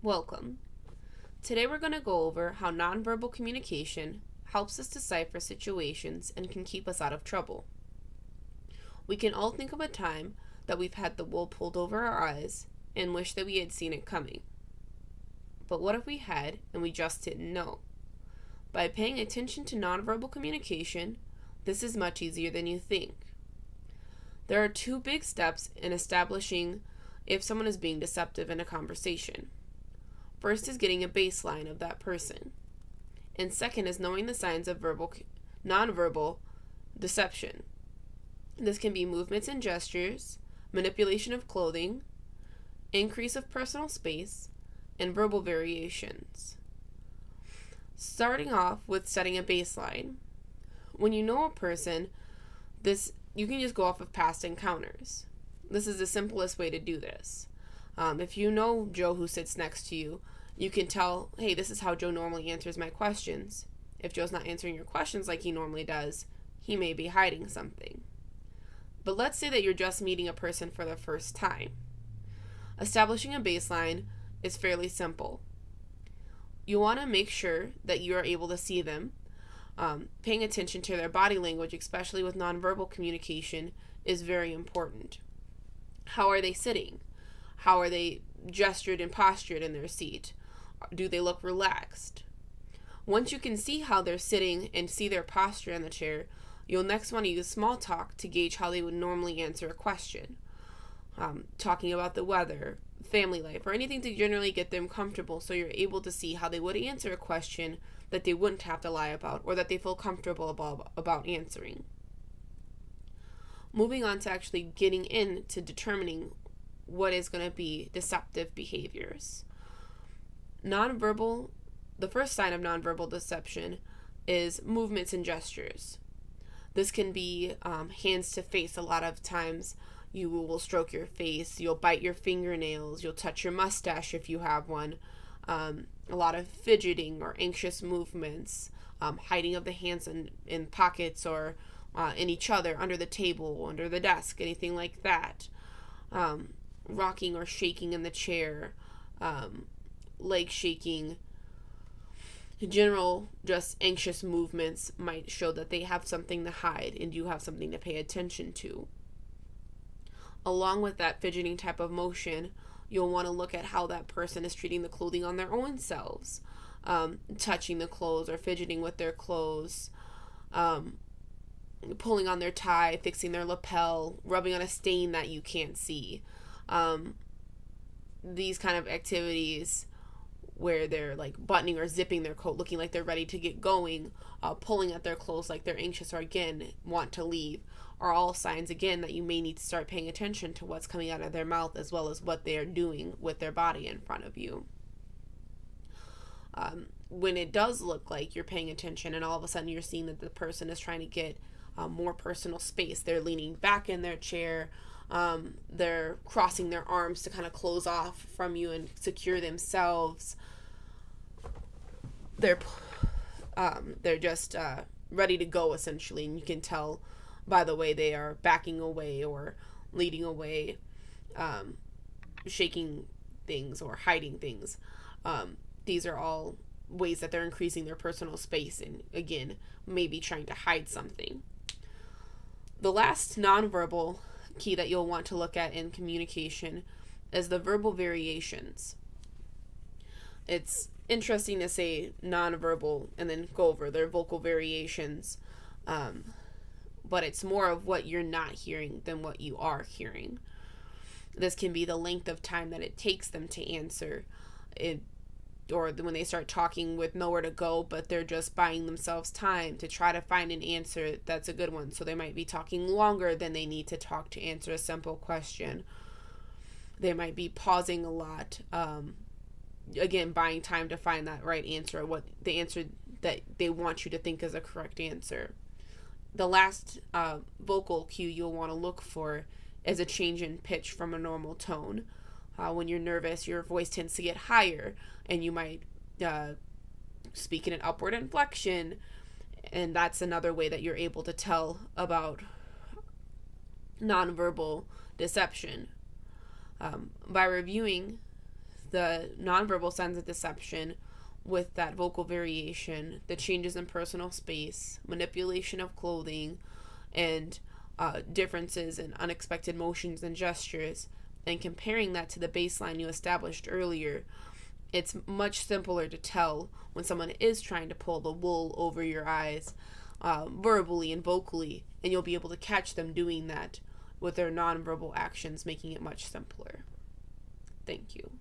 Welcome. Today we're going to go over how nonverbal communication helps us decipher situations and can keep us out of trouble. We can all think of a time that we've had the wool pulled over our eyes and wish that we had seen it coming. But what if we had and we just didn't know? By paying attention to nonverbal communication, this is much easier than you think. There are two big steps in establishing if someone is being deceptive in a conversation. First is getting a baseline of that person, and second is knowing the signs of nonverbal deception. This can be movements and gestures, manipulation of clothing, increase of personal space, and verbal variations. Starting off with setting a baseline. When you know a person, you can just go off of past encounters. This is the simplest way to do this. If you know Joe who sits next to you, you can tell, hey, this is how Joe normally answers my questions. If Joe's not answering your questions like he normally does, he may be hiding something. But let's say that you're just meeting a person for the first time. Establishing a baseline is fairly simple. You want to make sure that you are able to see them. Paying attention to their body language, especially with nonverbal communication, is very important. How are they sitting? How are they gestured and postured in their seat? Do they look relaxed? Once you can see how they're sitting and see their posture in the chair, you'll next want to use small talk to gauge how they would normally answer a question. Talking about the weather, family life, or anything to generally get them comfortable so you're able to see how they would answer a question that they wouldn't have to lie about or that they feel comfortable about answering. Moving on to actually getting into determining what is going to be deceptive behaviors. The first sign of nonverbal deception is movements and gestures. This can be hands to face. A lot of times you will stroke your face, you'll bite your fingernails, you'll touch your mustache if you have one. A lot of fidgeting or anxious movements, hiding of the hands in pockets or in each other, under the table, under the desk, anything like that. Rocking or shaking in the chair, leg shaking. General, just anxious movements might show that they have something to hide and you have something to pay attention to. Along with that fidgeting type of motion, you'll want to look at how that person is treating the clothing on their own selves, touching the clothes or fidgeting with their clothes, pulling on their tie, fixing their lapel, rubbing on a stain that you can't see. These kind of activities where they're like buttoning or zipping their coat, looking like they're ready to get going, pulling at their clothes like they're anxious or again want to leave, are all signs again that you may need to start paying attention to what's coming out of their mouth as well as what they are doing with their body in front of you. When it does look like you're paying attention and all of a sudden you're seeing that the person is trying to get more personal space, they're leaning back in their chair, they're crossing their arms to kind of close off from you and secure themselves. They're just ready to go essentially, and you can tell by the way they are backing away or leading away, shaking things or hiding things. These are all ways that they're increasing their personal space and again maybe trying to hide something. The last nonverbal key that you'll want to look at in communication is the verbal variations. It's interesting to say nonverbal and then go over their vocal variations, but it's more of what you're not hearing than what you are hearing. This can be the length of time that it takes them to answer it, or when they start talking with nowhere to go, but they're just buying themselves time to try to find an answer that's a good one. So they might be talking longer than they need to talk to answer a simple question. They might be pausing a lot. Again, buying time to find that right answer, what the answer that they want you to think is a correct answer. The last vocal cue you'll want to look for is a change in pitch from a normal tone. When you're nervous, your voice tends to get higher, and you might speak in an upward inflection, and that's another way that you're able to tell about nonverbal deception. By reviewing the nonverbal signs of deception with that vocal variation, the changes in personal space, manipulation of clothing, and differences in unexpected motions and gestures, and comparing that to the baseline you established earlier, it's much simpler to tell when someone is trying to pull the wool over your eyes, verbally and vocally, and you'll be able to catch them doing that with their nonverbal actions, making it much simpler. Thank you.